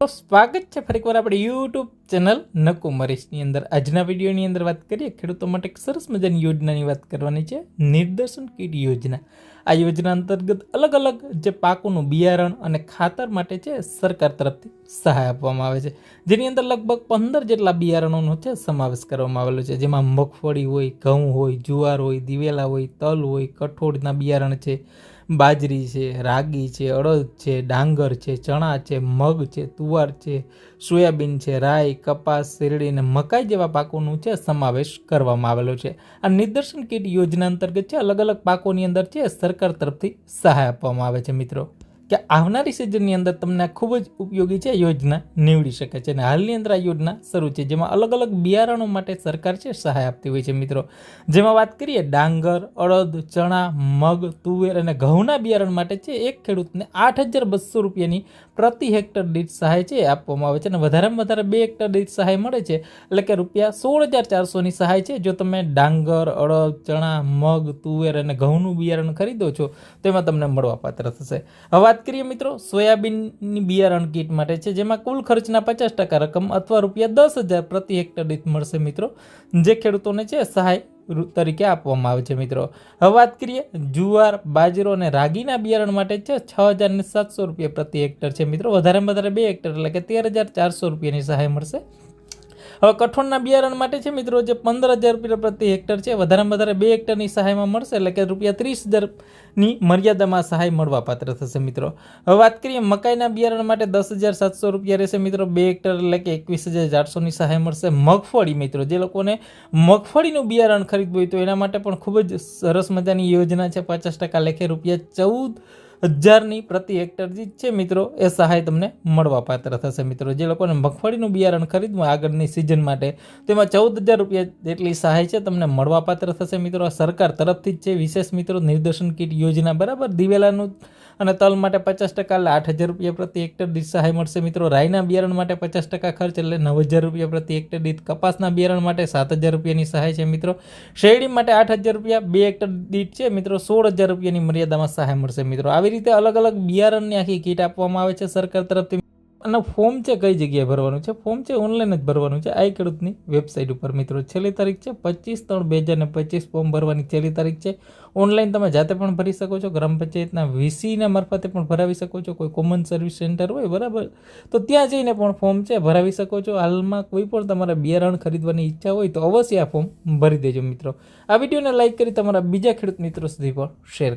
તો સ્વાગત છે ફરીકવાર આપણે યુટ્યુબ ચેનલ નકુમરીશની અંદર। આજના વિડીયોની અંદર વાત કરીએ ખેડૂતો માટે એક સરસ મજાની યોજનાની વાત કરવાની છે, નિદર્શન કીટ યોજના। આ યોજના અંતર્ગત અલગ અલગ જે પાકોનું બિયારણ અને ખાતર માટે છે સરકાર તરફથી સહાય આપવામાં આવે છે, જેની અંદર લગભગ 15 જેટલા બિયારણોનો છે સમાવેશ કરવામાં આવેલો છે, જેમાં મગફળી હોય, ઘઉં હોય, જુવાર હોય, દિવેલા હોય, તલ હોય, કઠોળના બિયારણ છે, બાજરી છે, રાગી છે, અડદ છે, ડાંગર છે, ચણા છે, મગ છે, તુવાર છે, સોયાબીન છે, રાઈ, કપાસ, શેરડી અને મકાઈ જેવા પાકોનું છે સમાવેશ કરવામાં આવેલો છે। આ નિદર્શન કીટ યોજના અંતર્ગત છે અલગ અલગ પાકોની અંદર છે સરકાર તરફથી સહાય આપવામાં આવે છે મિત્રો, કે આવનારી સિઝનની અંદર તમને ખૂબ જ ઉપયોગી છે યોજના નીવડી શકે છે। અને હાલની અંદર આ યોજના શરૂ છે, જેમાં અલગ અલગ બિયારણો માટે સરકાર છે સહાય આપતી હોય છે મિત્રો। જેમાં વાત કરીએ ડાંગર, અડદ, ચણા, મગ, તુવેર અને ઘઉંના બિયારણ માટે છે એક ખેડૂતને 8,200 રૂપિયાની પ્રતિ હેક્ટર દીઠ સહાય છે આપવામાં આવે છે, અને વધારેમાં વધારે 2 હેક્ટર દીઠ સહાય મળે છે, એટલે કે રૂપિયા 16,400ની સહાય છે જો તમે ડાંગર, અડદ, ચણા, મગ, તુવેર અને ઘઉંનું બિયારણ ખરીદો છો તો એમાં તમને મળવાપાત્ર થશે। હવે વાત કરીએ મિત્રો સોયાબીનની બિયારણ કીટ માટે છે, જેમાં કુલ ખર્ચના 50% રકમ અથવા રૂપિયા 10,000 પ્રતિ હેક્ટર દીઠ મળશે મિત્રો, જે ખેડૂતોને છે સહાય તરીકે આપવામાં આવે છે મિત્રો। હવે વાત કરીએ જુવાર, બાજરો અને રાગીના બિયારણ માટે છે 6,700 રૂપિયા પ્રતિ હેક્ટર છે મિત્રો, વધારેમાં વધારે 2 હેક્ટર એટલે કે 13,400 રૂપિયાની સહાય મળશે। હવે કઠોળના બિયારણ માટે છે મિત્રો જે 15,000 રૂપિયા પ્રતિ હેક્ટર છે, વધારેમાં વધારે 2 હેક્ટરની સહાયમાં મળશે, એટલે કે રૂપિયા 30,000ની મર્યાદામાં સહાય મળવાપાત્ર થશે મિત્રો। હવે વાત કરીએ મકાઈના બિયારણ માટે 10,700 રૂપિયા રહેશે મિત્રો, 2 હેક્ટર એટલે કે 21,400ની સહાય મળશે। મગફળી મિત્રો જે લોકોને મગફળીનું બિયારણ ખરીદવું હોય તો એના માટે પણ ખૂબ જ સરસ મજાની યોજના છે, 50% લેખે રૂપિયા 14,000ની પ્રતિ હેક્ટર છે મિત્રો એ સહાય તમને મળવાપાત્ર થશે મિત્રો। જે લોકોને મગફળીનું બિયારણ ખરીદવું આગળની સિઝન માટે તેમાં 14,000 રૂપિયા જેટલી સહાય છે તમને મળવાપાત્ર થશે મિત્રો। આ સરકાર તરફથી જ છે વિશેષ મિત્રો નિદર્શન કીટ યોજના બરાબર। દિવેલાનું અને તલ માટે 50% એટલે 8,000 રૂપિયા પ્રતિ હેક્ટર દીઠ સહાય મળશે મિત્રો। રાઈના બિયારણ માટે 50% ખર્ચ એટલે 9,000 રૂપિયા પ્રતિ હેક્ટર દીઠ। કપાસના બિયારણ માટે 7,000 રૂપિયાની સહાય છે મિત્રો। શેરડી માટે 8,000 રૂપિયા, 2 હેક્ટર દીઠ છે મિત્રો 16,000 રૂપિયાની મર્યાદામાં સહાય મળશે મિત્રો। આવી રીતે અલગ અલગ બિયારણની આખી કીટ આપવામાં આવે છે સરકાર તરફથી। અને ફોર્મ છે કઈ જગ્યાએ ભરવાનું છે? ફોર્મ છે ઓનલાઈન જ ભરવાનું છે, આઈ ખેડૂતની વેબસાઇટ ઉપર મિત્રો। છેલ્લી તારીખ છે 25/3/2025 ફોર્મ ભરવાની છેલ્લી તારીખ છે। ઓનલાઈન તમે જાતે પણ ભરી શકો છો, ગ્રામ પંચાયતના વીસીના મારફતે પણ ભરાવી શકો છો, કોઈ કોમન સર્વિસ સેન્ટર હોય બરાબર તો ત્યાં જઈને પણ ફોર્મ છે ભરાવી શકો છો। હાલમાં કોઈ પણ તમારે બિયારણ ખરીદવાની ઈચ્છા હોય તો અવશ્ય આ ફોર્મ ભરી દેજો મિત્રો। આ વિડીયોને લાઇક કરી તમારા બીજા ખેડૂત મિત્રો સુધી પણ શેર